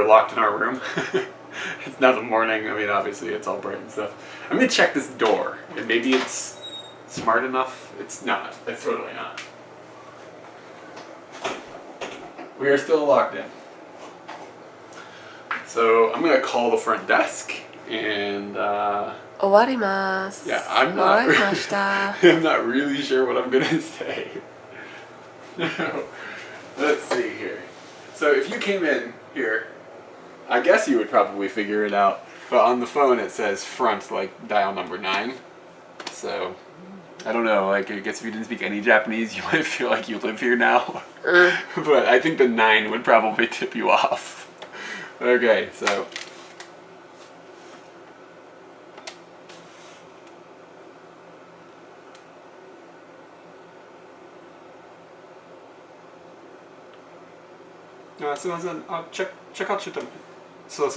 locked in our room. It's now the morning. I mean, obviously it's all bright and stuff. I'm gonna check this door, and maybe it's smart enough. It's not. It's totally not. We are still locked in. So I'm gonna call the front desk and Owarimasu. yeah, I'm not really sure what I'm gonna say. Let's see here. So if you came in here, I guess you would probably figure it out. But on the phone it says front, like dial number 9. So I don't know, like I guess if you didn't speak any Japanese, you might feel like you live here now. But I think the 9 would probably tip you off. Okay, so. check out your time. So.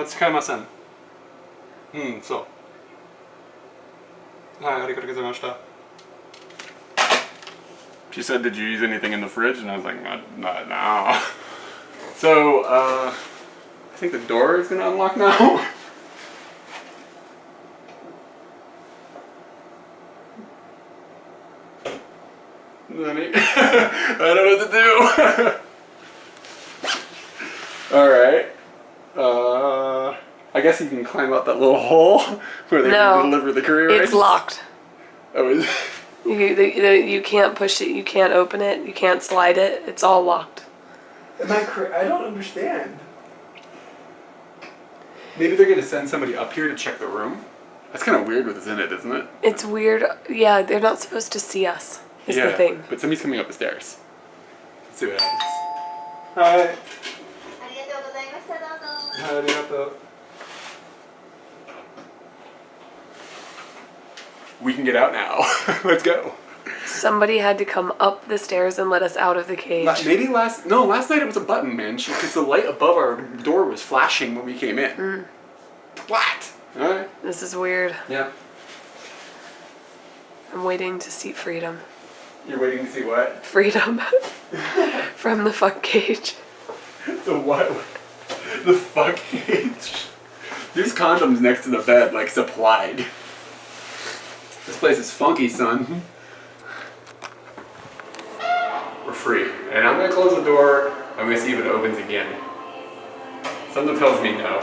使えません。そう。はい、ありがとうございました。She said, did you use anything in the fridge? And I was like, no. So, I think the door is going to unlock now. I don't know what to do. Alright. I guess you can climb up that little hole where they deliver the curry rice. It's locked. Oh, is it? You can't push it, you can't open it, you can't slide it. It's all locked. Am I crazy? I don't understand. Maybe they're going to send somebody up here to check the room? That's kind of weird with this in it, isn't it? It's weird. Yeah, they're not supposed to see us. Is the thing. But somebody's coming up the stairs. Let's see what happens. Hi. We can get out now. Let's go. Somebody had to come up the stairs and let us out of the cage. Maybe last night it was a button, man. Because the light above our door was flashing when we came in. What? Alright. This is weird. Yeah. I'm waiting to see freedom. You're waiting to see what? Freedom. From the fuck cage. The what? The fuck cage? There's condoms next to the bed, like supplied. This place is funky, son. We're free. And I'm gonna close the door. I'm gonna see if it opens again. Something tells me no.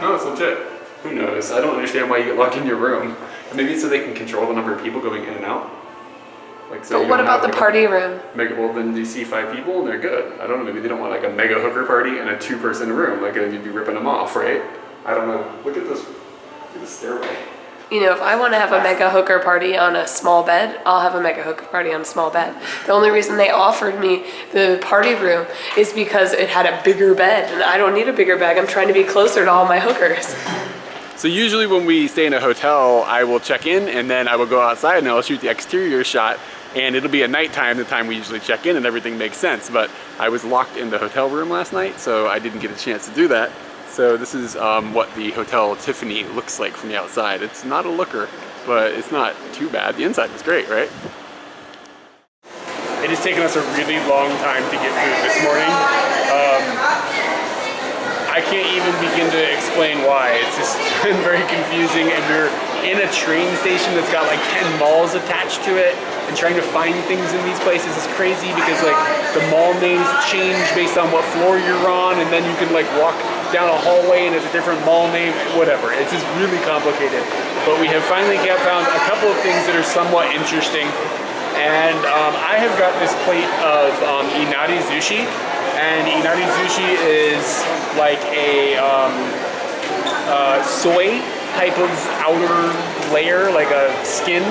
No, it's legit. Who knows? I don't understand why you get locked in your room. Maybe it's so they can control the number of people going in and out. Like, so but what about the party room? Well, then you see 5 people and they're good. I don't know. Maybe they don't want like a mega hooker party in a 2-person room. Like you'd be ripping them off, right? I don't know. Look at this. Look at the stairway. You know, if I want to have a mega hooker party on a small bed, I'll have a mega hooker party on a small bed. The only reason they offered me the party room is because it had a bigger bed, and I don't need a bigger bed. I'm trying to be closer to all my hookers. So usually when we stay in a hotel, I will check in and then I will go outside and I'll shoot the exterior shot, and it'll be at nighttime, the time we usually check in, and everything makes sense. But I was locked in the hotel room last night, so I didn't get a chance to do that. So this is what the Hotel Tiffany looks like from the outside. It's not a looker, but it's not too bad. The inside was great, right? It has taken us a really long time to get through this morning. I can't even begin to explain why. It's just been very confusing, and we're in a train station that's got like 10 malls attached to it, and trying to find things in these places is crazy because like the mall names change based on what floor you're on, and then you can like walk down a hallway and it's a different mall name, whatever. It's just really complicated. But we have finally found a couple of things that are somewhat interesting. And I have got this plate of inari sushi. And inari sushi is like a soy type of outer layer, like a skin.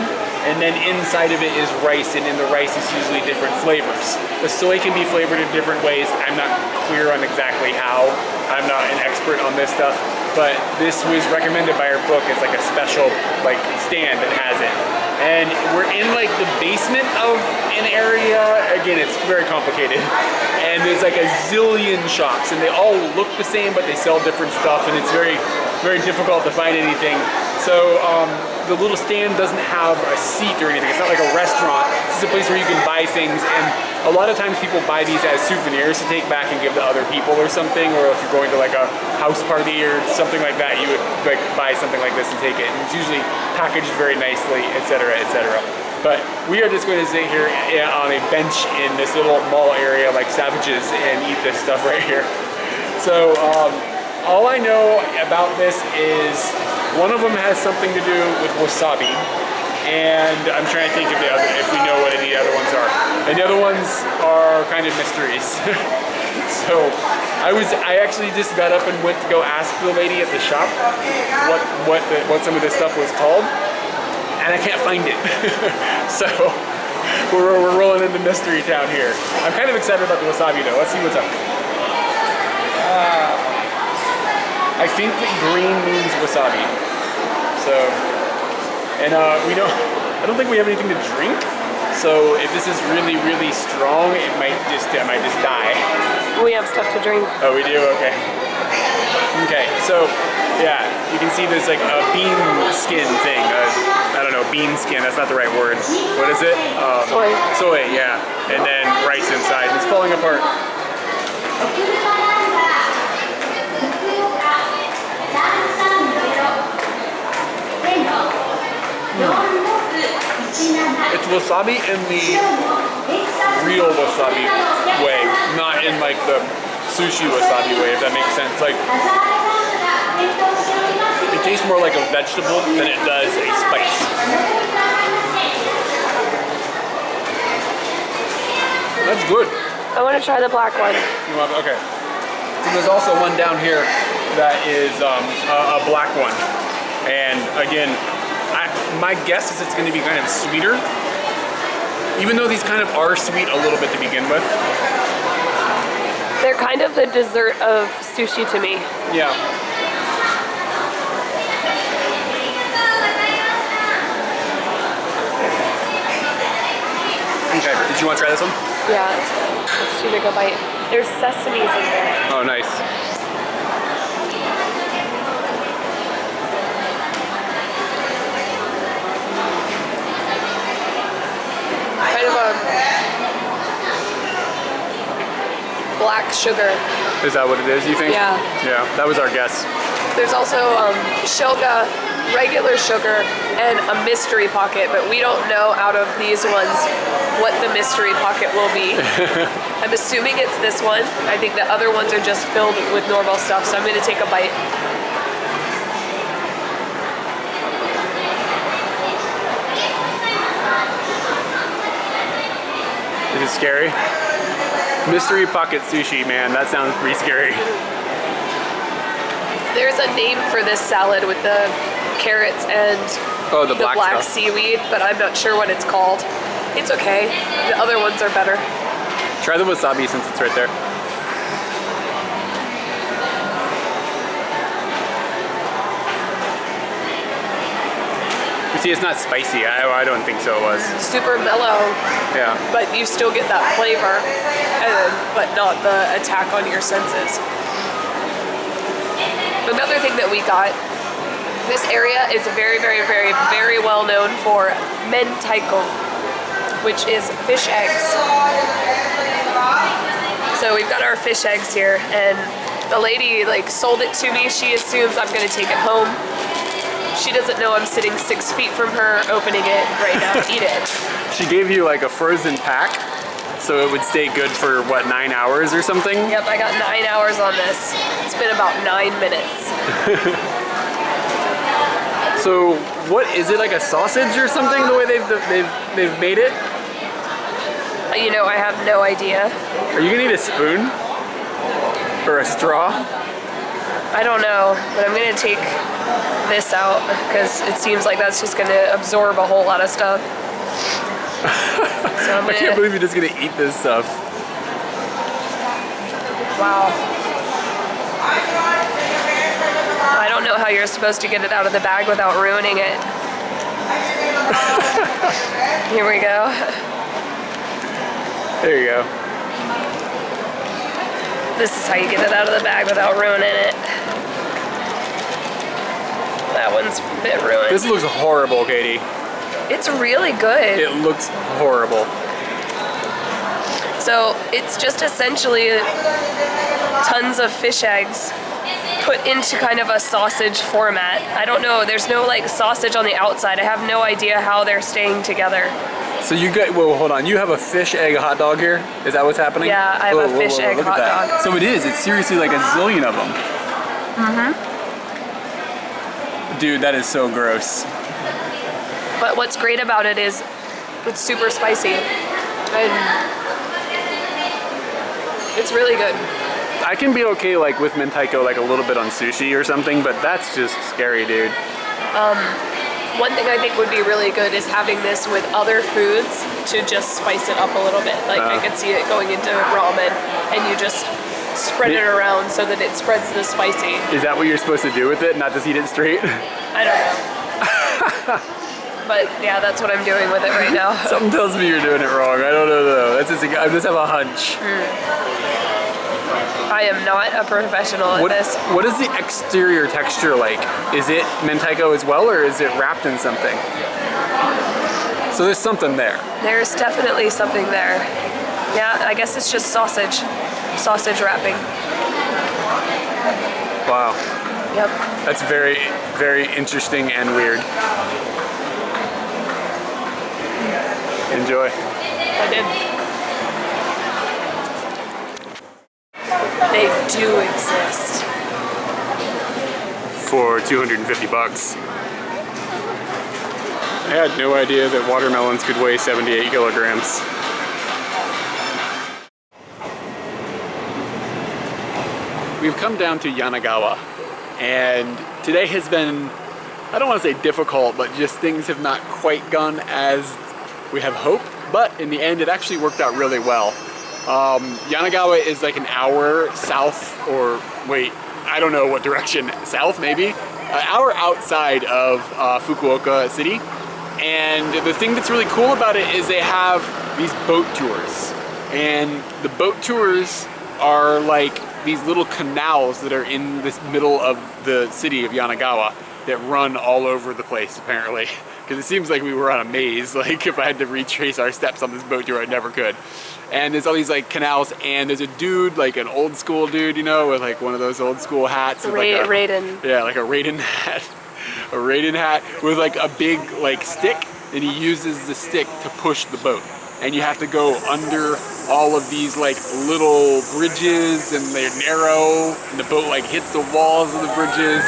And then inside of it is rice, and in the rice is usually different flavors. The soy can be flavored in different ways. I'm not clear on exactly how. I'm not an expert on this stuff, but this was recommended by our book as like a special like stand that has it. And we're in like the basement of an area. Again, it's very complicated. And there's like a zillion shops, and they all look the same, but they sell different stuff, and it's very, very difficult to find anything. So the little stand doesn't have a seat or anything. It's not like a restaurant. This is a place where you can buy things, and a lot of times people buy these as souvenirs to take back and give to other people or something, or if you're going to like a house party or something like that, you would like buy something like this and take it. And it's usually packaged very nicely, etc., etc. But we are just going to sit here on a bench in this little mall area like savages and eat this stuff right here. So all I know about this is one of them has something to do with wasabi, and I'm trying to think of if we know what any other ones are. And the other ones are kind of mysteries. So I actually just got up and went to go ask the lady at the shop what some of this stuff was called, and I can't find it. So we're rolling into mystery town here. I'm kind of excited about the wasabi though. Let's see what's up. I think that green means wasabi. So, and I don't think we have anything to drink. So if this is really, really strong, I might just die. We have stuff to drink. Oh, we do? Okay. Okay, so yeah, you can see there's like a bean skin thing. I don't know, bean skin, that's not the right word. What is it? Soy. Soy, yeah. And then rice inside. It's falling apart. It's wasabi in the real wasabi way, not in like the sushi wasabi way, if that makes sense. Like, it tastes more like a vegetable than it does a spice. That's good. I want to try the black one. Okay. So there's also one down here that is a black one. And again, my guess is it's going to be kind of sweeter, even though these kind of are sweet a little bit to begin with. They're kind of the dessert of sushi to me. Yeah. Okay, did you want to try this one? Yeah, let's take a bite. There's sesames in there. Oh, nice. Kind of a black sugar. Is that what it is, you think? Yeah. Yeah, that was our guess. There's also shoga, regular sugar, and a mystery pocket, but we don't know out of these ones what the mystery pocket will be. I'm assuming it's this one. I think the other ones are just filled with normal stuff, so I'm gonna take a bite. Is it scary? Mystery pocket sushi, man, that sounds pretty scary. There's a name for this salad with the carrots and the black stuff. seaweed, but I'm not sure what it's called. It's okay. The other ones are better. Try the wasabi since it's right there. You see, it's not spicy. I don't think so it was. Super mellow. Yeah. But you still get that flavor, but not the attack on your senses. Another thing that we got, this area is very, very, very, very well known for mentaiko, which is fish eggs. So we've got our fish eggs here, and the lady sold it to me. She assumes I'm gonna take it home. She doesn't know I'm sitting 6 feet from her, opening it right now to eat it. She gave you like a frozen pack, so it would stay good for what, 9 hours or something? Yep, I got 9 hours on this. It's been about 9 minutes. So what is it, like a sausage or something? The way they've made it? You know, I have no idea. Are you gonna need a spoon or a straw? I don't know, but I'm gonna take this out because it seems like that's just gonna absorb a whole lot of stuff. So I can't believe you're just gonna eat this stuff. Wow. I don't know how you're supposed to get it out of the bag without ruining it. Here we go. There you go. This is how you get it out of the bag without ruining it. That one's a bit ruined. This looks horrible, Katie. It's really good. It looks horrible. So it's just essentially tons of fish eggs put into kind of a sausage format. I don't know, there's no like sausage on the outside. I have no idea how they're staying together. So you got, well, hold on, you have a fish egg hot dog here? Is that what's happening? Yeah, I have a fish egg look hot at that. dog. So it is, it's seriously like a zillion of them. Dude, that is so gross. But what's great about it is it's super spicy. And it's really good. I can be okay like with mentaiko like a little bit on sushi or something, but that's just scary, dude. One thing I think would be really good is having this with other foods to just spice it up a little bit. Like I could see it going into ramen and you just spread it around so that it spreads the spicy. Is that what you're supposed to do with it? Not just eat it straight? I don't know. But yeah, that's what I'm doing with it right now. Something tells me you're doing it wrong. I don't know though. That's just I just have a hunch. I am not a professional at this. What is the exterior texture like? Is it mentaiko as well, or is it wrapped in something? So there's something there. There's definitely something there. Yeah, I guess it's just sausage wrapping. Wow. Yep. That's very, very interesting and weird. Enjoy. I did. They do exist. For 250 bucks. I had no idea that watermelons could weigh 78 kilograms. We've come down to Yanagawa, and today has been, I don't want to say difficult, but just things have not quite gone as we have hoped, but in the end it actually worked out really well. Yanagawa is like an hour south, or wait, I don't know what direction, south maybe? An hour outside of Fukuoka city. And the thing that's really cool about it is they have these boat tours. And the boat tours are like these little canals that are in this middle of the city of Yanagawa that run all over the place apparently. Because it seems like we were on a maze, like if I had to retrace our steps on this boat tour, I never could. And there's all these like canals, and there's a dude, like an old school dude, you know, with like one of those old school hats. Raiden. Yeah, like a Raiden hat. A Raiden hat with like a big like stick, and he uses the stick to push the boat. And you have to go under all of these like little bridges, and they're narrow, and the boat like hits the walls of the bridges.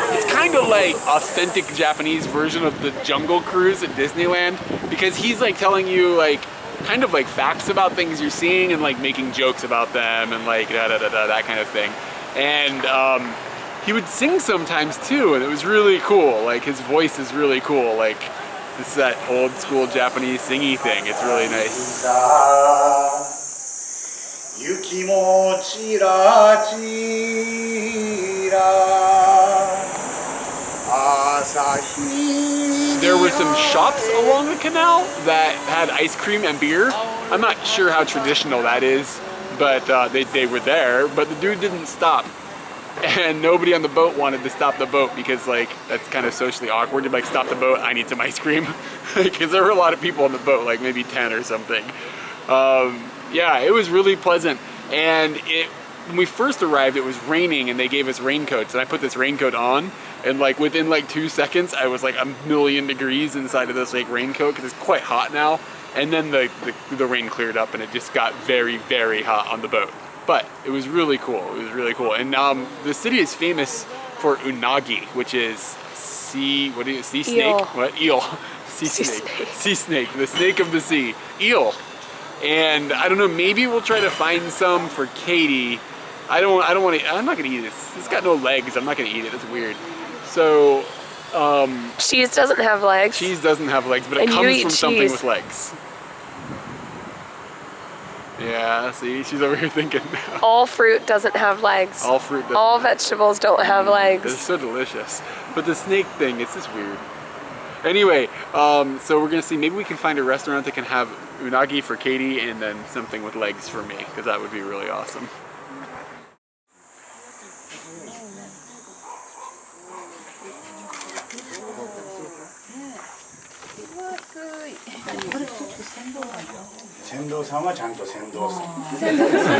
It's kind of like authentic Japanese version of the Jungle Cruise at Disneyland, because he's like telling you like kind of like facts about things you're seeing and like making jokes about them and like that kind of thing. And he would sing sometimes too, and it was really cool. Like his voice is really cool. Like it's that old school Japanese singy thing. It's really nice. There were some shops along the canal that had ice cream and beer. I'm not sure how traditional that is, but they were there, but the dude didn't stop. And nobody on the boat wanted to stop the boat because like that's kind of socially awkward to like stop the boat, I need some ice cream. Because there were a lot of people on the boat, like maybe 10 or something. Yeah, it was really pleasant. And when we first arrived, it was raining and they gave us raincoats, and I put this raincoat on, and like within like 2 seconds I was like a million degrees inside of this like raincoat because it's quite hot now. And then the rain cleared up and it just got very, very hot on the boat. But it was really cool. It was really cool. And the city is famous for unagi, which is sea snake? Eel. What? Eel. Sea snake. Sea snake. The snake of the sea. Eel. And I don't know, maybe we'll try to find some for Katie. I'm not gonna eat this. It's got no legs. I'm not gonna eat it. That's weird. So Cheese doesn't have legs. cheese doesn't have legs, but it And you comes eat from something cheese. with legs. Yeah, see, she's over here thinking. All fruit doesn't have legs. All fruit doesn't. All vegetables don't have It's legs. so delicious. But the snake thing, it's just weird. Anyway, so we're gonna see, maybe we can find a restaurant that can have unagi for Katie and then something with legs for me, because that would be really awesome. 船頭さんはちゃんと船頭さん。船頭さ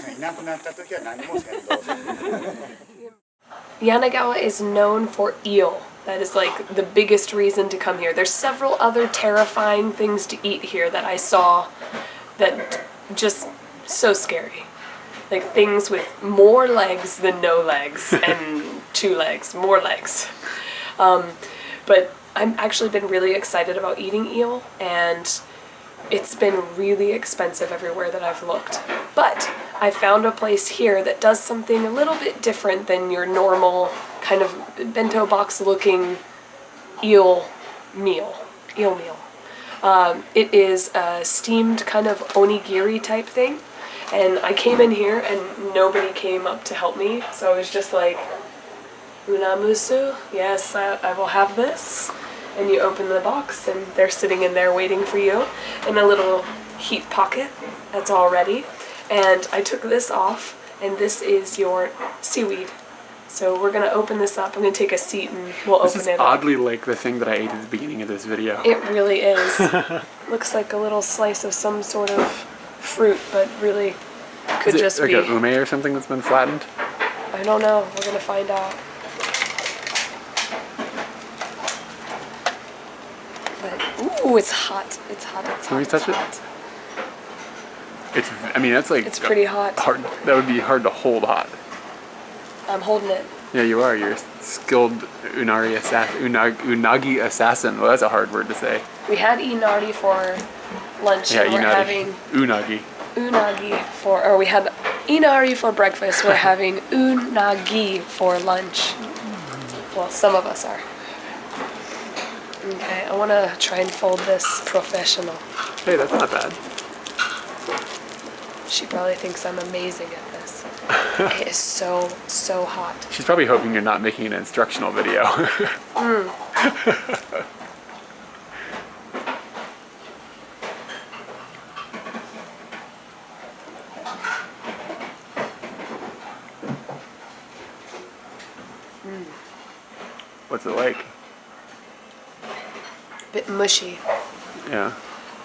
んいなくなった時は何も船頭さん。Yanagawa is known for eel. That is like the biggest reason to come here. There's several other terrifying things to eat here that I saw that just so scary. Like things with more legs than no legs and 2 legs, more legs. But I've actually been really excited about eating eel, and it's been really expensive everywhere that I've looked. But I found a place here that does something a little bit different than your normal kind of bento box looking eel meal. It is a steamed kind of onigiri type thing. And I came in here and nobody came up to help me. So I was just like, unamusu, yes, I will have this. And you open the box and they're sitting in there waiting for you in a little heat pocket that's all ready. And I took this off, and this is your seaweed. So we're gonna open this up. I'm gonna take a seat and we'll open it up. This is oddly like the thing that I ate at the beginning of this video. It really is. Looks like a little slice of some sort of fruit, but really could Is it just like be a ume or something that's been flattened? I don't know. We're gonna find out. But ooh, it's hot. It's hot. It's hot. Can we touch it? Hot. It's. I mean, that's like. It's pretty hot. Hard. That would be hard to hold hot. I'm holding it. Yeah, you are. You're a skilled unagi assassin. Well, that's a hard word to say. We had inari for lunch. Yeah, and we're having unagi. unagi for, or we had inari for breakfast. We're having unagi for lunch. Well, some of us are. Okay, I want to try and fold this professional. Hey, that's not bad. She probably thinks I'm amazing at this. It is so, so hot. She's probably hoping you're not making an instructional video. What's it like? Bit mushy. Yeah.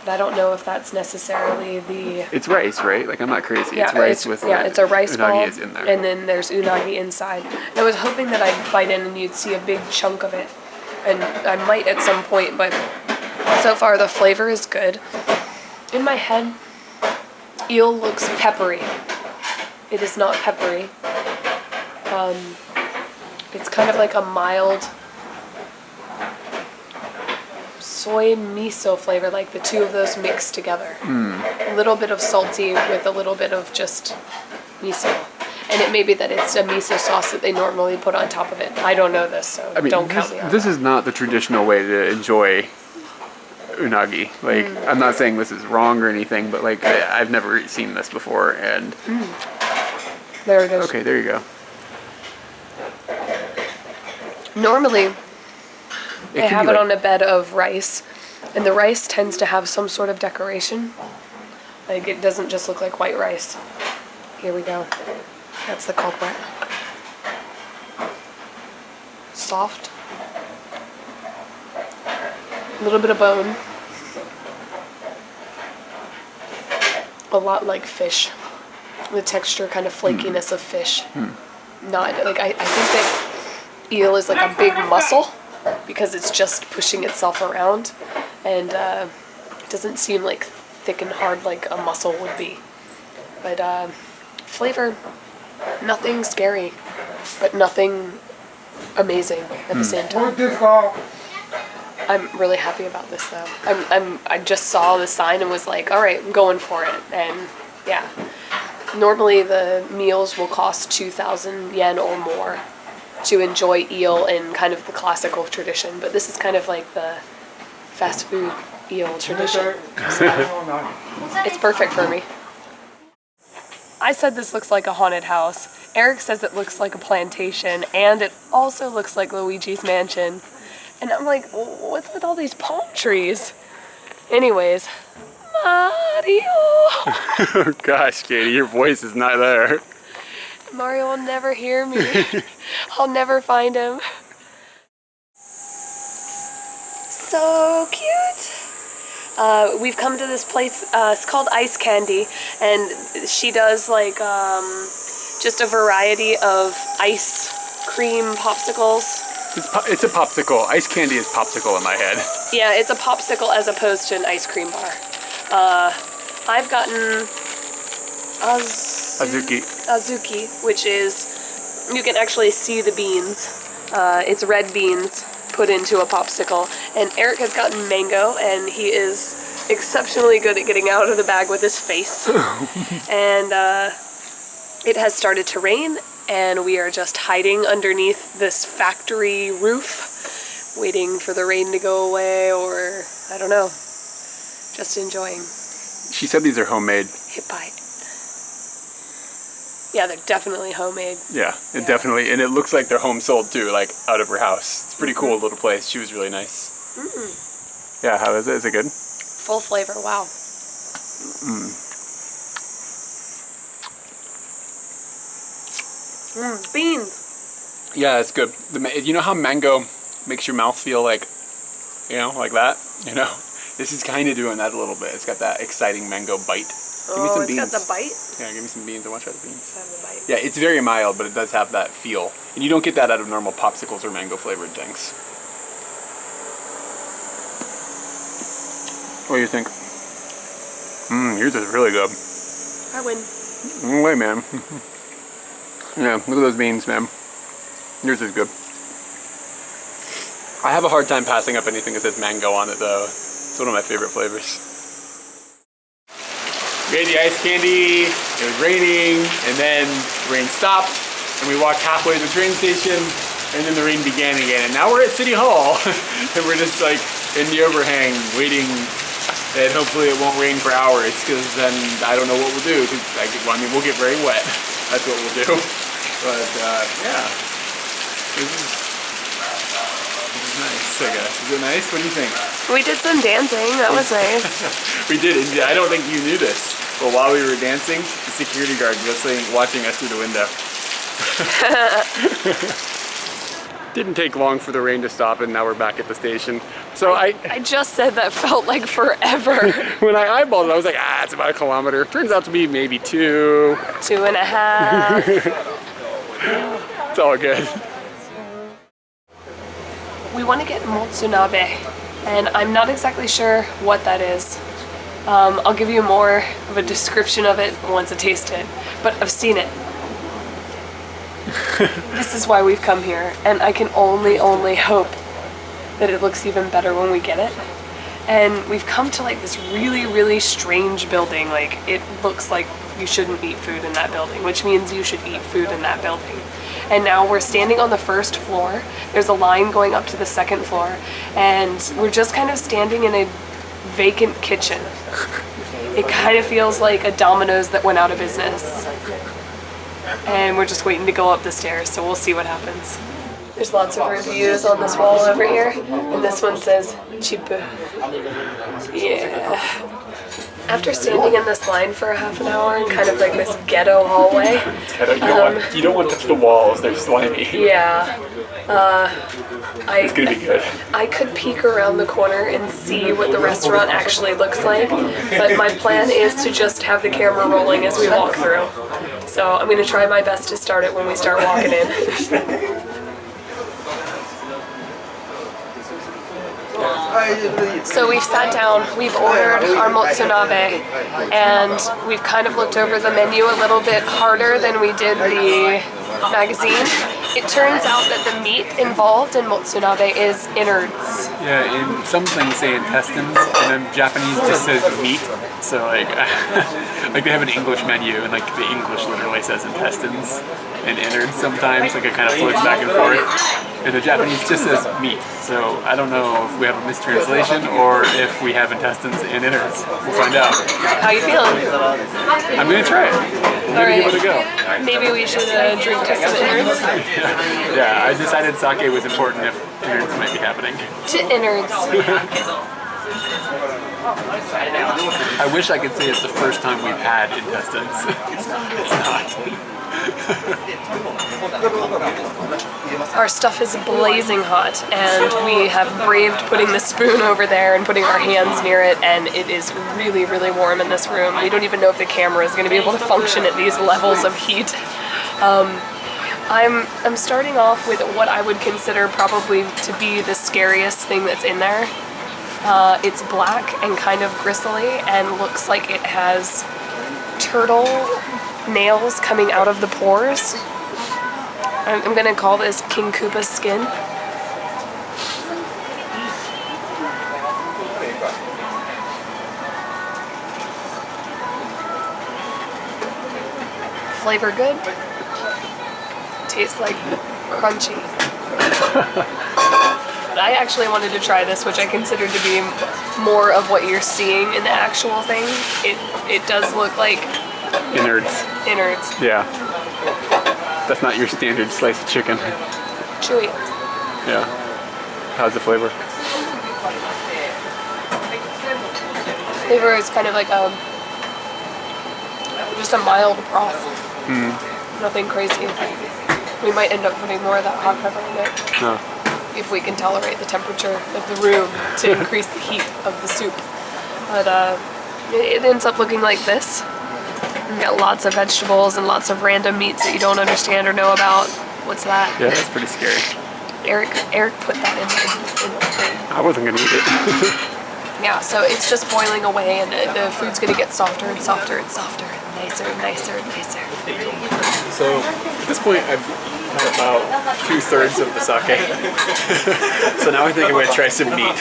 But I don't know if that's necessarily the... It's rice, right? Like, I'm not crazy. Yeah, it's rice with it's a rice ball, unagi is in there. and then there's unagi inside. And I was hoping that I'd bite in and you'd see a big chunk of it, and I might at some point, but so far the flavor is good. In my head, eel looks peppery. It is not peppery. It's kind of like a mild soy miso flavor, like the two of those mixed together. A little bit of salty with a little bit of just miso. And it may be that it's a miso sauce that they normally put on top of it. I don't know this, so I mean, don't count me on this that. is not the traditional way to enjoy unagi. Like, I'm not saying this is wrong or anything, but like, I've never seen this before, and... There it is. Okay, there you go. Normally, they can have be it like- on a bed of rice, and the rice tends to have some sort of decoration. Like, it doesn't just look like white rice. Here we go. That's the culprit. Soft. A little bit of bone. A lot like fish. The texture, kind of flakiness of fish. Not, like, I think that eel is like a big muscle because it's just pushing itself around, and it doesn't seem like thick and hard like a mussel would be. But flavor, nothing scary, but nothing amazing at the same time. I'm really happy about this though. I just saw the sign and was like, all right, I'm going for it. And yeah, normally the meals will cost 2,000 yen or more to enjoy eel in kind of the classical tradition, but this is kind of like the fast food eel tradition. It's perfect for me. I said this looks like a haunted house. Eric says it looks like a plantation, and it also looks like Luigi's mansion. And I'm like, what's with all these palm trees? Anyways, Mario! Oh gosh, Katie, your voice is not there. Mario will never hear me. I'll never find him. so cute. We've come to this place, it's called Ice Candy, and she does like just a variety of ice cream popsicles. It's a popsicle. Ice candy is popsicle in my head. Yeah, it's a popsicle as opposed to an ice cream bar. I've gotten Azuki, which is, you can actually see the beans. It's red beans put into a popsicle. And Eric has gotten mango, and he is exceptionally good at getting out of the bag with his face. And it has started to rain, and we are just hiding underneath this factory roof, waiting for the rain to go away, or I don't know, just enjoying. She said these are homemade. Hit by it. Yeah, they're definitely homemade. Yeah, it definitely, and it looks like they're home sold too, like out of her house. It's a pretty cool little place. She was really nice. Yeah, how is it? Is it good? Full flavor, wow. Beans. Yeah, it's good. You know how mango makes your mouth feel like, you know, like that? You know, this is kind of doing that a little bit. It's got that exciting mango bite. Give me some beans. Got the bite? Yeah, give me some beans. I want to try the beans. Have the bite. Yeah, it's very mild, but it does have that feel. And you don't get that out of normal popsicles or mango flavored things. What do you think? Yours is really good. I win. Wait, man. Yeah, look at those beans, man. Yours is good. I have a hard time passing up anything that says mango on it, though. It's one of my favorite flavors. We ate the ice candy, it was raining, and then the rain stopped, and we walked halfway to the train station, and then the rain began again. And now we're at City Hall, and we're just like in the overhang, waiting, and hopefully it won't rain for hours, because then I don't know what we'll do. I mean, we'll get very wet. That's what we'll do. But yeah, this is nice, I guess. Is it nice? What do you think? We did some dancing. That was nice. We did. And I don't think you knew this, but while we were dancing, the security guard was watching us through the window. Didn't take long for the rain to stop, and now we're back at the station. So I just said that felt like forever. When I eyeballed it, I was like, it's about 1 kilometer. Turns out to be maybe 2. 2.5. It's all good. We want to get motsunabe, and I'm not exactly sure what that is. I'll give you more of a description of it once I taste it, but I've seen it. This is why we've come here, and I can only hope that it looks even better when we get it. And we've come to like this really strange building. Like, it looks like you shouldn't eat food in that building, which means you should eat food in that building. And now we're standing on the first floor. There's a line going up to the second floor, and we're just kind of standing in a vacant kitchen. It kind of feels like a Domino's that went out of business. And we're just waiting to go up the stairs, so we'll see what happens. There's lots of reviews on this wall over here, and this one says chipu. Yeah. After standing in this line for a half an hour in kind of like this ghetto hallway. You don't want to touch the walls, they're slimy. Yeah. It's gonna be good. I could peek around the corner and see what the restaurant actually looks like, but my plan is to just have the camera rolling as we walk through. So I'm gonna try my best to start it when we start walking in. So we've sat down, we've ordered our motsunabe, and we've kind of looked over the menu a little bit harder than we did the magazine. It turns out that the meat involved in motsunabe is innards. Yeah, in some things say intestines, and then Japanese just says meat. So like, like they have an English menu, and like the English literally says intestines and innards sometimes. Like it kind of floats back and forth. And the Japanese just says meat. So I don't know if we have a mistranslation or if we have intestines and innards. We'll find out. How you feeling? I'm gonna try it. Maybe give it a go. Maybe we should drink to some innards. Yeah, I decided sake was important if innards might be happening. To innards. I wish I could say it's the first time we've had intestines. It's not. Our stuff is blazing hot, and we have braved putting the spoon over there and putting our hands near it, and it is really, really warm in this room. We don't even know if the camera is going to be able to function at these levels of heat. I'm starting off with what I would consider probably to be the scariest thing that's in there. It's black and kind of gristly and looks like it has turtle nails coming out of the pores. I'm gonna call this King Koopa's skin. Flavor good. Tastes like crunchy. But I actually wanted to try this, which I consider to be more of what you're seeing in the actual thing. It does look like Innards. innards. Yeah. That's not your standard slice of chicken. Chewy. Yeah. How's the flavor? Flavor is kind of like just a mild broth. Nothing crazy. We might end up putting more of that hot pepper in it. No. If we can tolerate the temperature of the room to increase the heat of the soup. But it ends up looking like this. You got lots of vegetables and lots of random meats that you don't understand or know about. What's that? Yeah, that's pretty scary. Eric put that in the thing. I wasn't gonna eat it. Yeah, so it's just boiling away, and the food's gonna get softer and softer and softer, and nicer and nicer and nicer. So at this point, I've had about 2/3 of the sake. So now I think I'm gonna try some meat.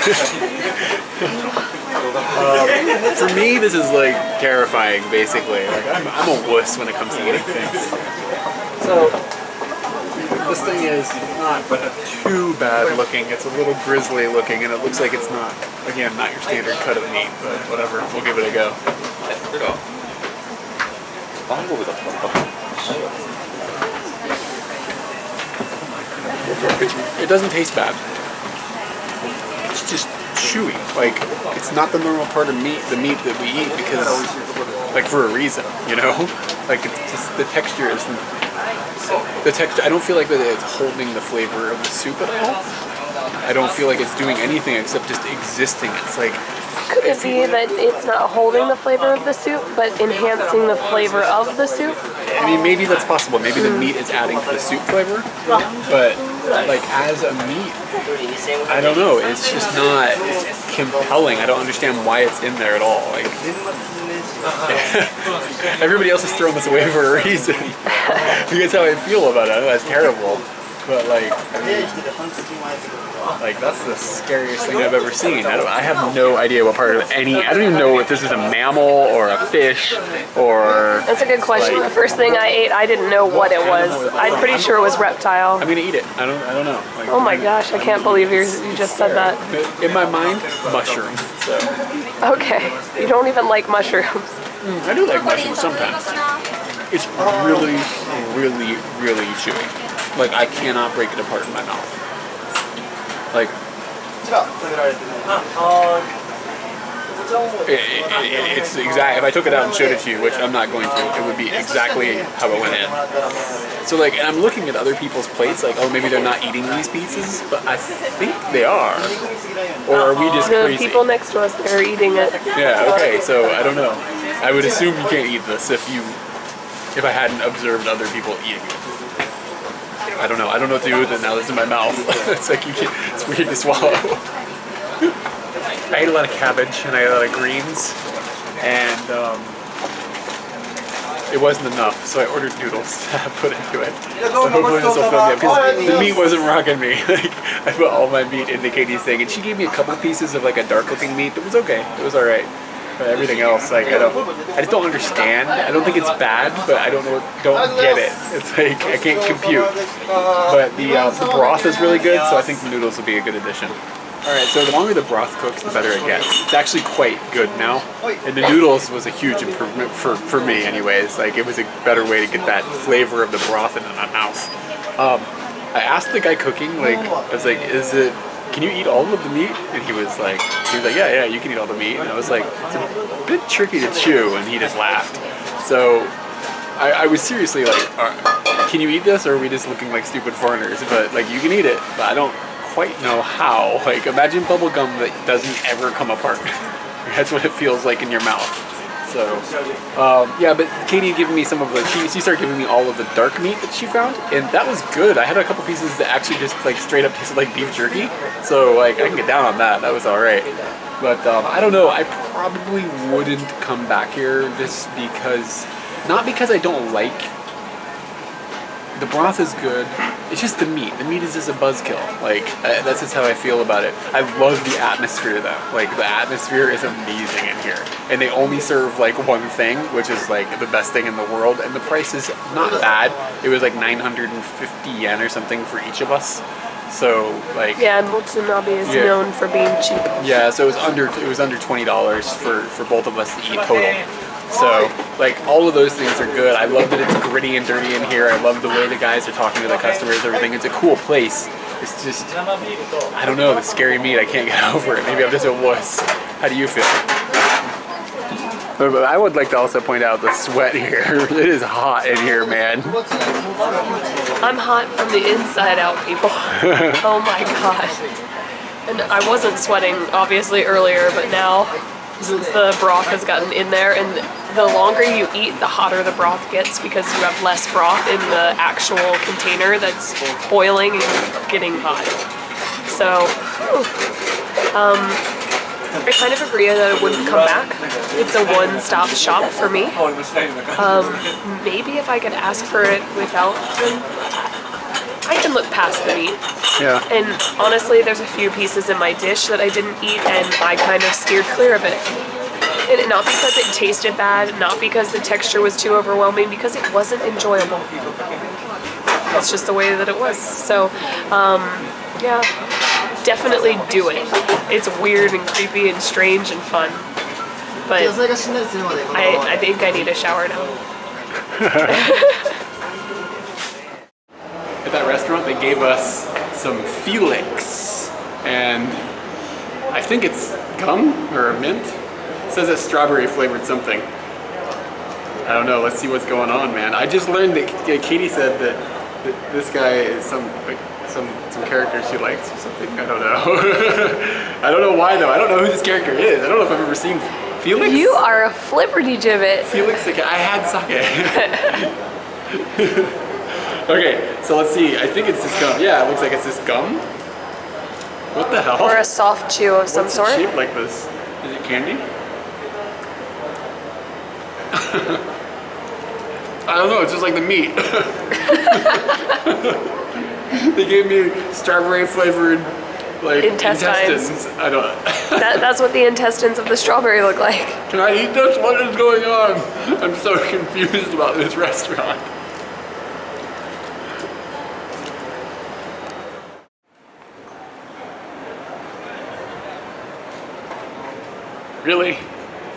For me, this is like terrifying, basically. Like I'm a wuss when it comes to eating things. So this thing is not too bad looking. It's a little grisly looking, and it looks like it's not, again, not your standard cut of meat, but whatever. We'll give it a go. It doesn't taste bad. It's just chewy. Like, it's not the normal part of meat, the meat that we eat, because, like, for a reason, you know? Like, it's just, the texture isn't, I don't feel like that it's holding the flavor of the soup at all. I don't feel like it's doing anything except just existing. It's like, Could it be that it's not holding the flavor of the soup, but enhancing the flavor of the soup? I mean, maybe that's possible. Maybe the meat is adding to the soup flavor, but like as a meat, I don't know. It's just not compelling. I don't understand why it's in there at all. Like, everybody else is throwing this away for a reason. That's how I feel about it. I know that's terrible, but like, like that's the scariest thing I've ever seen. I have no idea what part of any. I don't even know if this is a mammal or a fish or. That's a good question. Like, the first thing I ate, I didn't know what it was. I'm pretty sure it was reptile. I'm gonna eat it. I don't know. Like, Oh my gosh, I can't believe you just said that. In my mind, mushroom. So. Okay, you don't even like mushrooms. I do like mushrooms sometimes. It's really, really, really chewy. Like, I cannot break it apart in my mouth. Like, it's exact. If I took it out and showed it to you, which I'm not going to, it would be exactly how it went in. So like, and I'm looking at other people's plates, like, oh, maybe they're not eating these pieces, but I think they are. Or are we just The crazy? people next to us, they're eating it. Yeah. Okay. So I don't know. I would assume you can't eat this if I hadn't observed other people eating it. I don't know. I don't know what to do with it now that's in my mouth. It's like it's weird to swallow. I ate a lot of cabbage and I ate a lot of greens, and it wasn't enough, so I ordered noodles to put into it. So hopefully this will fill me up, because the meat wasn't rocking me. Like, I put all my meat into Katie's thing, and she gave me a couple pieces of like a dark looking meat. It was okay. It was all right. But everything else, like, I just don't understand. I don't think it's bad, but I don't get it. It's like, I can't compute. But the broth is really good, so I think the noodles will be a good addition. Alright, so the longer the broth cooks, the better it gets. It's actually quite good now. And the noodles was a huge improvement for me anyways. Like, it was a better way to get that flavor of the broth into my mouth. I asked the guy cooking, like, I was like, can you eat all of the meat? And he was like, yeah, you can eat all the meat. And I was like, it's a bit tricky to chew, and he just laughed. So I was seriously like, can you eat this, or are we just looking like stupid foreigners? But like, you can eat it, but I don't quite know how. Like, imagine bubble gum that doesn't ever come apart. That's what it feels like in your mouth. So, yeah, but Katie had given me some of the, she started giving me all of the dark meat that she found, and that was good. I had a couple pieces that actually just like straight up tasted like beef jerky. So like, I can get down on that. That was all right. But I don't know, I probably wouldn't come back here just because, not because I don't like, the broth is good, it's just the meat. The meat is just a buzzkill. Like, that's just how I feel about it. I love the atmosphere though. Like, the atmosphere is amazing in here. And they only serve like one thing, which is like the best thing in the world. And the price is not bad. It was like 950 yen or something for each of us. So like, Yeah, Motsunabe is known for being cheap. yeah, so it was under $20 for both of us to eat total. So like, all of those things are good. I love that it's gritty and dirty in here. I love the way the guys are talking to the customers, everything. It's a cool place. It's just, I don't know, the scary meat, I can't get over it. Maybe I'm just a wuss. How do you feel? But I would like to also point out the sweat here. It is hot in here, man. I'm hot from the inside out, people. Oh my god. And I wasn't sweating, obviously, earlier, but now, since the broth has gotten in there, and the longer you eat, the hotter the broth gets because you have less broth in the actual container that's boiling and getting hot. So, I kind of agree that I wouldn't come back. It's a one-stop shop for me. Maybe if I could ask for it without them, I can look past the meat. Yeah. And honestly, there's a few pieces in my dish that I didn't eat, and I kind of steered clear of it. And not because it tasted bad, not because the texture was too overwhelming, because it wasn't enjoyable. That's just the way that it was. So, yeah, definitely do it. It's weird and creepy and strange and fun. But I think I need a shower now. At that restaurant, they gave us some Felix, and I think it's gum or mint. It says it's strawberry flavored something. I don't know. Let's see what's going on, man. I just learned that Katie said that this guy is some character she likes or something. I don't know. I don't know why though. I don't know who this character is. I don't know if I've ever seen Felix. You are a flipperty gibbet. Felix the cat. I had sake. Okay, so let's see. I think it's this gum. Yeah, it looks like it's this gum. What the hell? Or a soft chew of some What's sort. it shaped like this? Is it candy? I don't know, it's just like the meat. They gave me strawberry flavored like intestines. I don't That's what the intestines of the strawberry look like. Can I eat this? What is going on? I'm so confused about this restaurant. Really?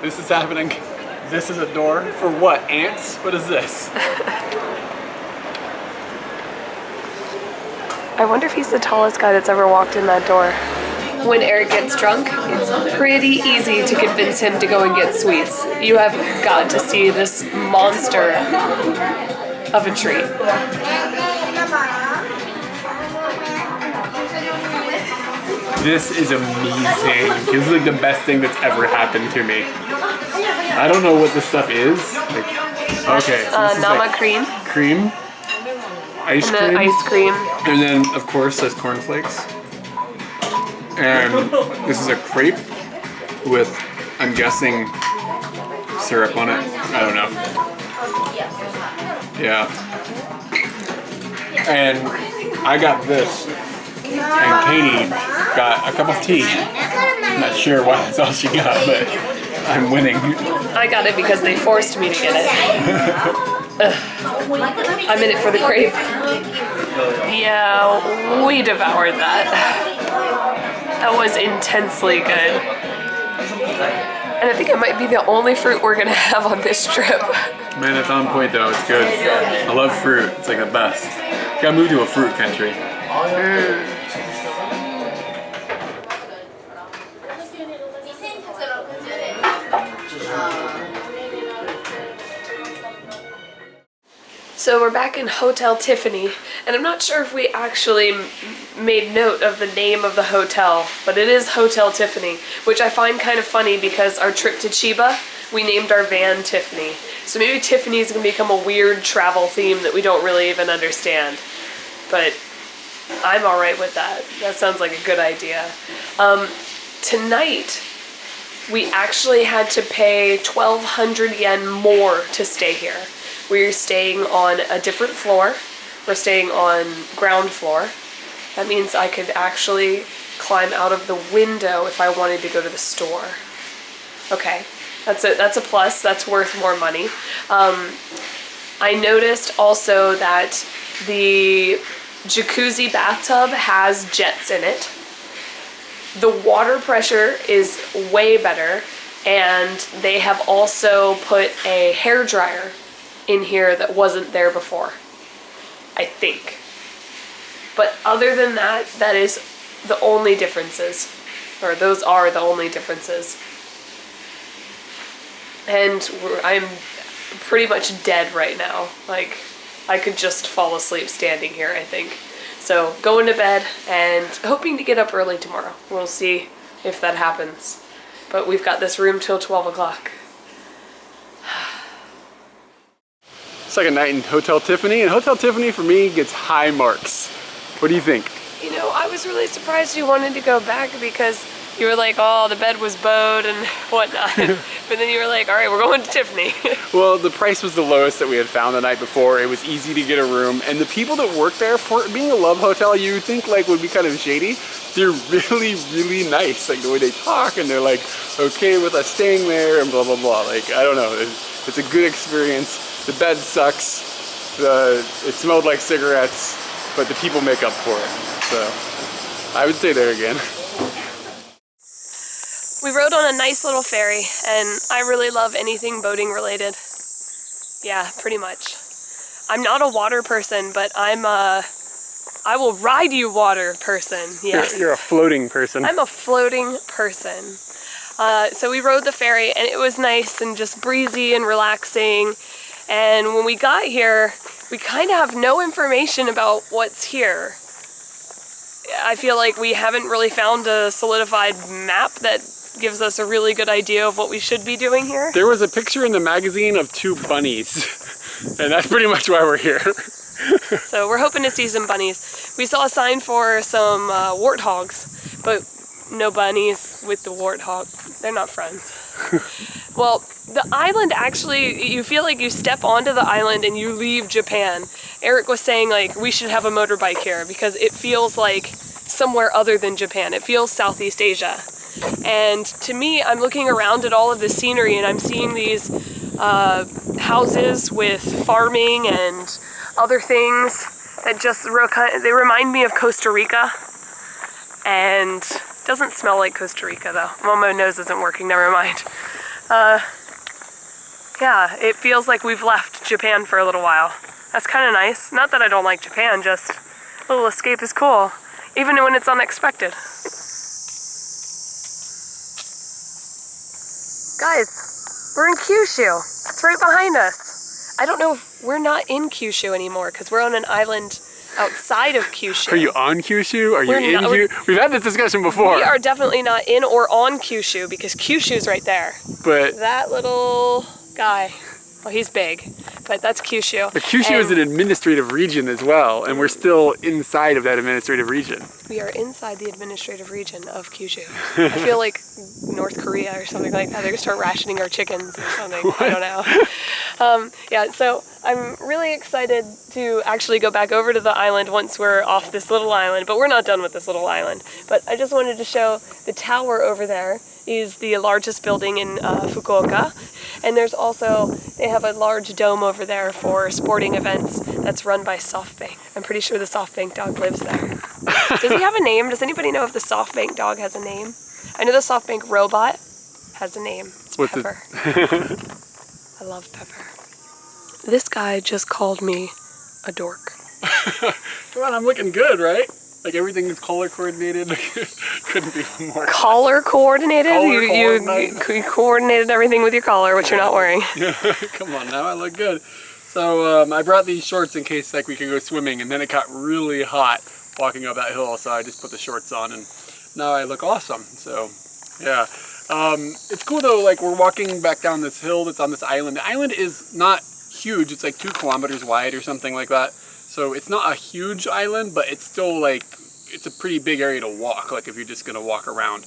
This is happening? This is a door? For what? Ants? What is this? I wonder if he's the tallest guy that's ever walked in that door. When Eric gets drunk, it's pretty easy to convince him to go and get sweets. You have got to see this monster of a treat. This is amazing. This is like the best thing that's ever happened to me. I don't know what this stuff is. Like, okay. So this is Nama like cream. Cream. Ice And cream. the ice cream. And then, of course, there's cornflakes. And this is a crepe with, I'm guessing, syrup on it. I don't know. Yeah. And I got this. And Katie got a cup of tea. I'm not sure why that's all she got, but I'm winning. I got it because they forced me to get it. I'm in it for the crepe. Yeah, we devoured that. That was intensely good. And I think it might be the only fruit we're gonna have on this trip. Man, it's on point though, it's good. I love fruit, it's like the best. Gotta move to a fruit country. So we're back in Hotel Tiffany, and I'm not sure if we actually made note of the name of the hotel, but it is Hotel Tiffany, which I find kind of funny because our trip to Chiba, we named our van Tiffany. So maybe Tiffany's gonna become a weird travel theme that we don't really even understand. But I'm alright with that. That sounds like a good idea. Tonight, we actually had to pay 1,200 yen more to stay here. We're staying on a different floor. We're staying on ground floor. That means I could actually climb out of the window if I wanted to go to the store. Okay, that's a plus. That's worth more money. I noticed also that the jacuzzi bathtub has jets in it. The water pressure is way better, and they have also put a hairdryer in here that wasn't there before, I think. But other than that, that is the only differences, or those are the only differences. And I'm pretty much dead right now. Like, I could just fall asleep standing here, I think. So going to bed and hoping to get up early tomorrow. We'll see if that happens. But we've got this room till 12 o'clock. Second night in Hotel Tiffany, and Hotel Tiffany for me gets high marks. What do you think? You know, I was really surprised you wanted to go back because you were like, oh, the bed was bowed and whatnot. But then you were like, all right, we're going to Tiffany. Well, the price was the lowest that we had found the night before. It was easy to get a room, and the people that work there, for being a love hotel, you would think like would be kind of shady. They're really, really nice. Like the way they talk, and they're like okay with us staying there and blah, blah, blah. Like, I don't know, it's a good experience. The bed sucks, it smelled like cigarettes, but the people make up for it. So, I would stay there again. We rode on a nice little ferry, and I really love anything boating related. Yeah, pretty much. I'm not a water person, but I will ride you water person, yes. You're a floating person. I'm a floating person. So we rode the ferry, and it was nice and just breezy and relaxing. And when we got here, we kind of have no information about what's here. I feel like we haven't really found a solidified map that gives us a really good idea of what we should be doing here. There was a picture in the magazine of 2 bunnies, and that's pretty much why we're here. So we're hoping to see some bunnies. We saw a sign for some warthogs, but no bunnies with the warthog. They're not friends. Well, the island actually, you feel like you step onto the island and you leave Japan. Eric was saying like we should have a motorbike here because it feels like somewhere other than Japan. It feels Southeast Asia. And to me, I'm looking around at all of the scenery and I'm seeing these houses with farming and other things that just they remind me of Costa Rica. And it doesn't smell like Costa Rica though. Well, my nose isn't working, never mind. Yeah, it feels like we've left Japan for a little while. That's kind of nice. Not that I don't like Japan, just a little escape is cool, even when it's unexpected. Guys, we're in Kyushu. It's right behind us. I don't know if we're not in Kyushu anymore because we're on an island outside of Kyushu. Are you on Kyushu? Are you in Kyushu? We've had this discussion before. We are definitely not in or on Kyushu because Kyushu's right there. But that little guy, well, he's big, but that's Kyushu. But Kyushu is an administrative region as well, and we're still inside of that administrative region. We are inside the administrative region of Kyushu. I feel like North Korea or something like that. They're gonna start rationing our chickens or something. What? I don't know. Yeah, so I'm really excited to actually go back over to the island once we're off this little island, but we're not done with this little island. But I just wanted to show the tower over there is the largest building in Fukuoka. And there's also, they have a large dome over there for sporting events that's run by SoftBank. I'm pretty sure the SoftBank dog lives there. Does he have a name? Does anybody know if the SoftBank dog has a name? I know the SoftBank robot has a name. It's What's Pepper. it? I love Pepper. This guy just called me a dork. Come on, I'm looking good, right? Like everything is color coordinated. Couldn't be more. Collar coordinated? You coordinated. coordinated everything with your collar, which you're not wearing. Come on now, I look good. So I brought these shorts in case like we could go swimming, and then it got really hot walking up that hill, so I just put the shorts on, and now I look awesome. So yeah, it's cool though. Like we're walking back down this hill that's on this island. The island is not huge. It's like 2 kilometers wide or something like that. So it's not a huge island, but it's still like it's a pretty big area to walk. Like if you're just gonna walk around.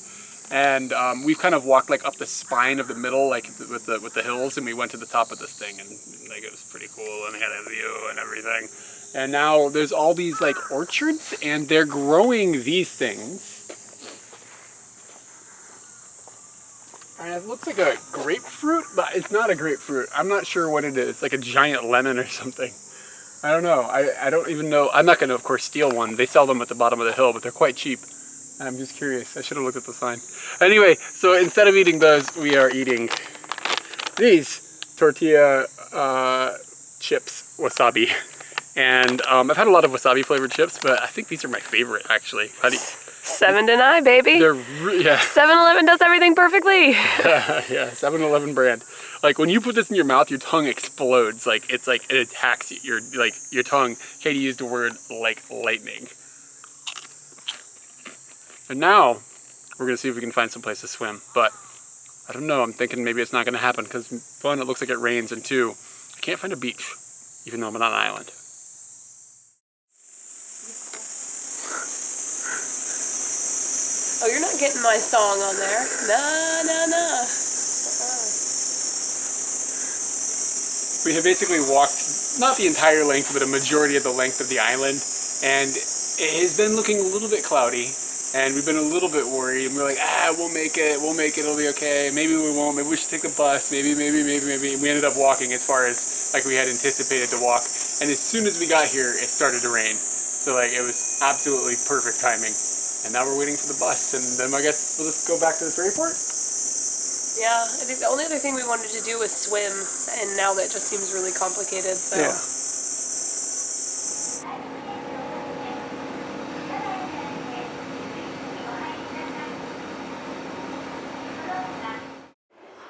And we've kind of walked like up the spine of the middle, like with the hills, and we went to the top of this thing, and like it was pretty cool, and they had a view and everything. And now there's all these like orchards, and they're growing these things. And it looks like a grapefruit, but it's not a grapefruit. I'm not sure what it is. It's like a giant lemon or something. I don't know. I don't even know. I'm not going to, of course, steal one. They sell them at the bottom of the hill, but they're quite cheap. I'm just curious. I should have looked at the sign. Anyway, so instead of eating those, we are eating these tortilla chips, wasabi. And I've had a lot of wasabi flavored chips, but I think these are my favorite, actually. How do you... 7 to 9, baby. They're yeah. 7-Eleven does everything perfectly. Yeah, 7-Eleven brand. Like when you put this in your mouth, your tongue explodes. Like it's like it attacks your tongue. Katie used the word like lightning. And now we're gonna see if we can find some place to swim. But I don't know. I'm thinking maybe it's not gonna happen because 1, it looks like it rains, and 2, I can't find a beach, even though I'm on an island. Oh, you're not getting my song on there. Nah. We have basically walked, not the entire length, but a majority of the length of the island, and it has been looking a little bit cloudy, and we've been a little bit worried, and we're like, we'll make it, it'll be okay, maybe we won't, maybe we should take the bus, maybe. We ended up walking as far as like we had anticipated to walk, and as soon as we got here, it started to rain. So like, it was absolutely perfect timing. And now we're waiting for the bus, and then I guess we'll just go back to the ferry port? Yeah, I think the only other thing we wanted to do was swim, and now that just seems really complicated, so... Yeah.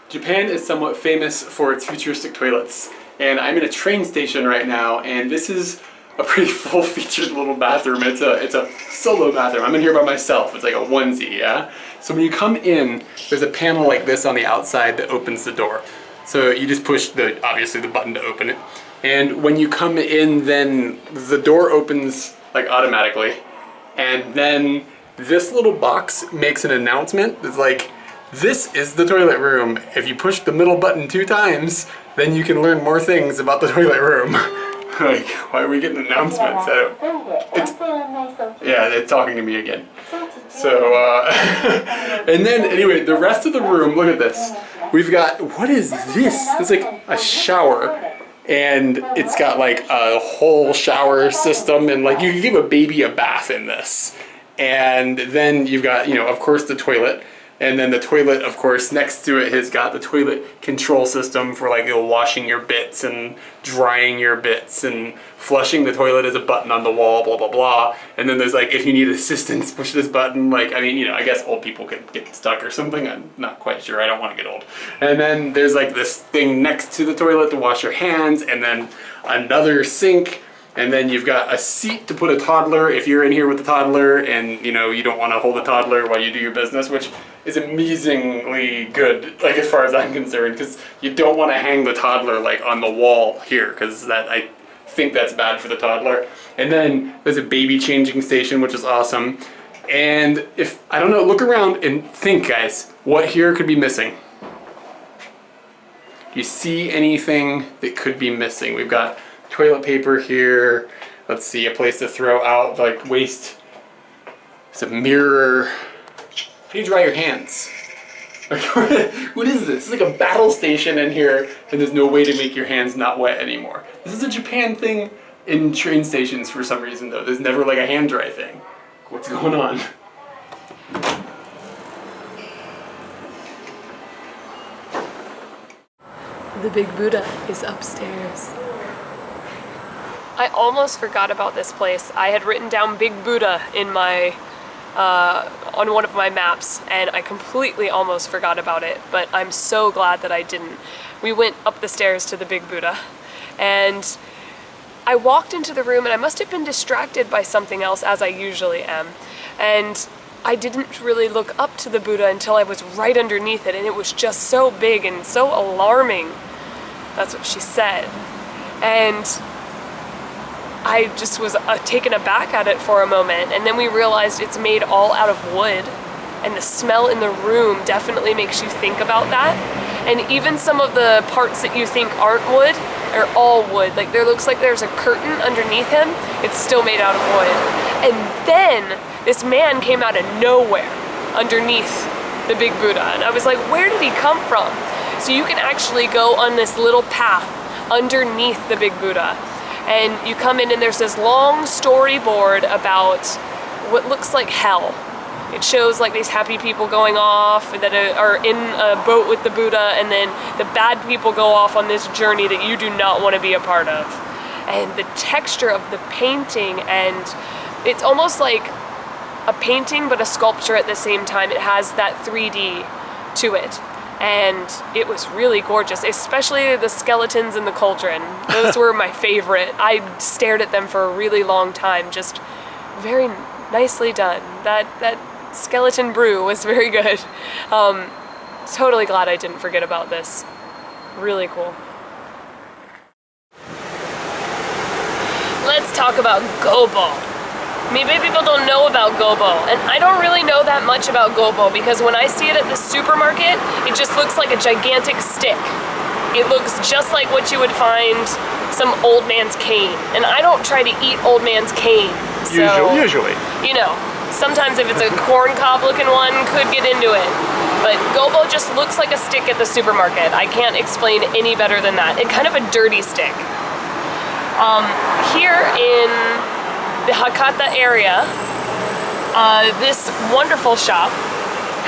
Japan is somewhat famous for its futuristic toilets, and I'm in a train station right now, and this is a pretty full-featured little bathroom. It's a solo bathroom. I'm in here by myself. It's like a onesie, yeah? So when you come in, there's a panel like this on the outside that opens the door. So you just push obviously the button to open it. And when you come in, then the door opens like automatically. And then this little box makes an announcement. It's like, this is the toilet room. If you push the middle button 2 times, then you can learn more things about the toilet room. Like, why are we getting announcements? It's talking to me again. So, and then, anyway, the rest of the room, look at this. We've got, what is this? It's like a shower, and it's got like a whole shower system, and like you can give a baby a bath in this. And then you've got, of course, the toilet. And then the toilet, of course, next to it has got the toilet control system for like washing your bits and drying your bits, and flushing the toilet is a button on the wall, blah, blah, blah. And then there's like, if you need assistance, push this button. Like, I mean, I guess old people could get stuck or something. I'm not quite sure. I don't want to get old. And then there's like this thing next to the toilet to wash your hands, and then another sink. And then you've got a seat to put a toddler if you're in here with a toddler and you don't want to hold a toddler while you do your business, which is amazingly good, like as far as I'm concerned, because you don't want to hang the toddler like on the wall here, because I think that's bad for the toddler. And then there's a baby changing station, which is awesome. And if, I don't know, look around and think, guys, what here could be missing? Do you see anything that could be missing? We've got toilet paper here. Let's see, a place to throw out like waste. It's a mirror. How do you dry your hands? What is this? It's like a battle station in here, and there's no way to make your hands not wet anymore. This is a Japan thing in train stations for some reason though. There's never like a hand dry thing. What's going on? The big Buddha is upstairs. I almost forgot about this place. I had written down Big Buddha in my on one of my maps, and I completely almost forgot about it, but I'm so glad that I didn't. We went up the stairs to the Big Buddha, And I walked into the room and I must have been distracted by something else, as I usually am. And I didn't really look up to the Buddha until I was right underneath it, and it was just so big and so alarming. That's what she said. And I just was taken aback at it for a moment, and then we realized it's made all out of wood, and the smell in the room definitely makes you think about that. And even some of the parts that you think aren't wood are all wood. Like, there looks like there's a curtain underneath him. It's still made out of wood. And then this man came out of nowhere underneath the big Buddha, and I was like, where did he come from? So you can actually go on this little path underneath the big Buddha, and you come in and there's this long storyboard about what looks like hell. It shows like these happy people going off that are in a boat with the Buddha, and then the bad people go off on this journey that you do not want to be a part of. And the texture of the painting, and it's almost like a painting but a sculpture at the same time. It has that 3D to it. And it was really gorgeous, especially the skeletons in the cauldron. Those were my favorite. I stared at them for a really long time, just very nicely done. That skeleton brew was very good. Totally glad I didn't forget about this. Really cool. Let's talk about gobo. Maybe people don't know about gobo, and I don't really know that much about gobo because when I see it at the supermarket, it just looks like a gigantic stick. It looks just like what you would find some old man's cane, and I don't try to eat old man's cane. So, Usually. You know, sometimes if it's a corn cob looking one, could get into it. But gobo just looks like a stick at the supermarket. I can't explain any better than that. It's kind of a dirty stick. Here in the Hakata area, this wonderful shop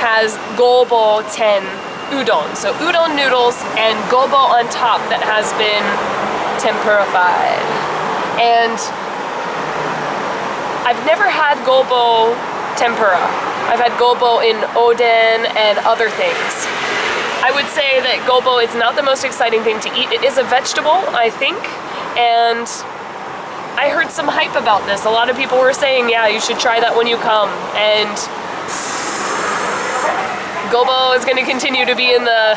has gobo 10 udon. So udon noodles and gobo on top that has been tempurified. And I've never had gobo tempura. I've had gobo in oden and other things. I would say that gobo is not the most exciting thing to eat. It is a vegetable, I think, and I heard some hype about this. A lot of people were saying, yeah, you should try that when you come. And gobo is going to continue to be in the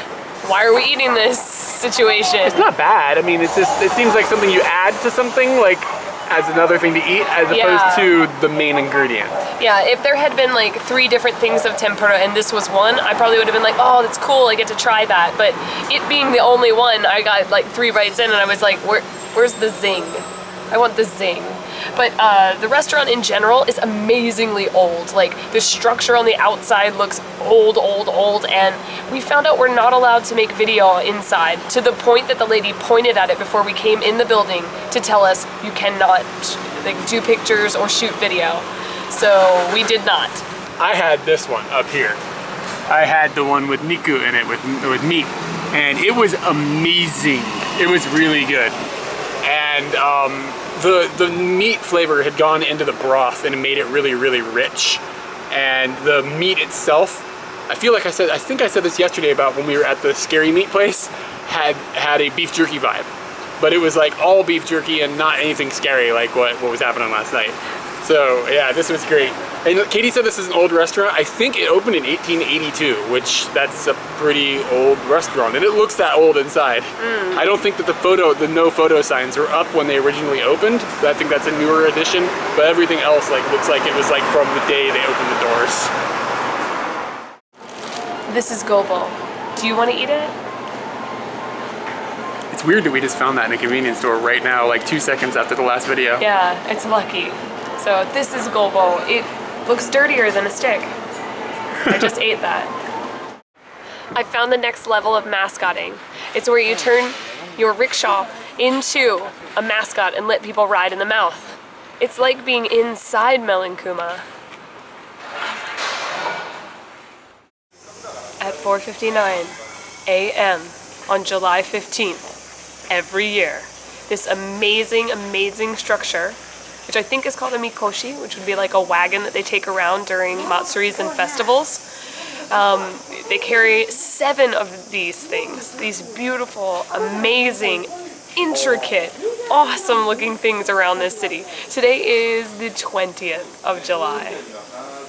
why are we eating this situation. It's not bad. I mean, it's just, it seems like something you add to something, like as another thing to eat, as opposed to the main ingredient. Yeah, if there had been like 3 different things of tempura and this was one, I probably would have been like, oh, that's cool, I get to try that. But it being the only one, I got like 3 bites in and I was like, where's the zing? I want the zing. But the restaurant in general is amazingly old. Like, the structure on the outside looks old, and we found out we're not allowed to make video inside, to the point that the lady pointed at it before we came in the building to tell us you cannot like do pictures or shoot video. So we did not. I had this one up here. I had the one with niku in it, with meat, and it was amazing. It was really good. And the meat flavor had gone into the broth and it made it really, really rich. And the meat itself, I think I said this yesterday about when we were at the scary meat place, had a beef jerky vibe. But it was like all beef jerky and not anything scary like what was happening last night. So yeah, this was great. And Katie said this is an old restaurant. I think it opened in 1882, which that's a pretty old restaurant, and it looks that old inside. I don't think that the no photo signs were up when they originally opened. I think that's a newer addition, but everything else like looks like it was like from the day they opened the doors. This is gobo. Do you want to eat it? It's weird that we just found that in a convenience store right now, like 2 seconds after the last video. Yeah, it's lucky. So this is gobo. It looks dirtier than a stick. I just ate that. I found the next level of mascotting. It's where you turn your rickshaw into a mascot and let people ride in the mouth. It's like being inside Melankuma. At 4:59 a.m. on July 15th, every year, this amazing, amazing structure, which I think is called a mikoshi, which would be like a wagon that they take around during matsuris and festivals. They carry 7 of these things, these beautiful, amazing, intricate, awesome looking things around this city. Today is the 20th of July.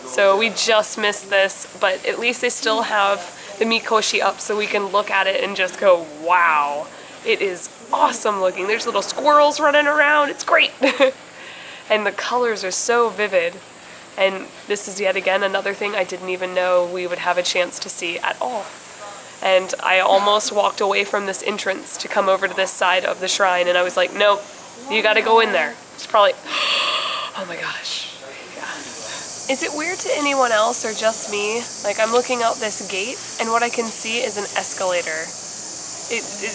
So we just missed this, but at least they still have the mikoshi up so we can look at it and just go, wow, it is awesome looking. There's little squirrels running around, it's great. And the colors are so vivid. And this is yet again another thing I didn't even know we would have a chance to see at all. And I almost walked away from this entrance to come over to this side of the shrine, and I was like, nope, you gotta go in there. It's probably, oh my gosh, yeah. Is it weird to anyone else or just me? Like, I'm looking out this gate, and what I can see is an escalator.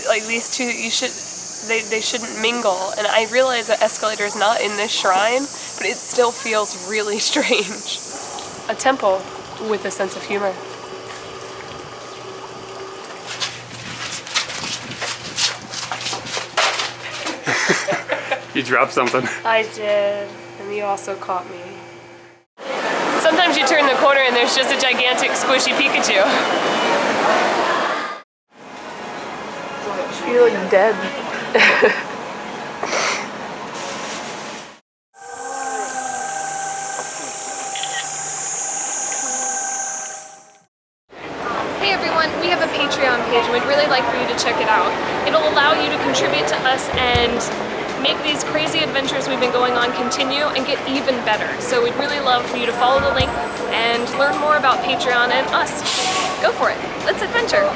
Like, these two, they shouldn't mingle, and I realize that escalator is not in this shrine, but it still feels really strange. A temple with a sense of humor. You dropped something. I did, and you also caught me. Sometimes you turn the corner and there's just a gigantic squishy Pikachu. You look dead. Hey everyone, we have a Patreon page and we'd really like for you to check it out. It'll allow you to contribute to us and make these crazy adventures we've been going on continue and get even better. So we'd really love for you to follow the link and learn more about Patreon and us. Go for it. Let's adventure.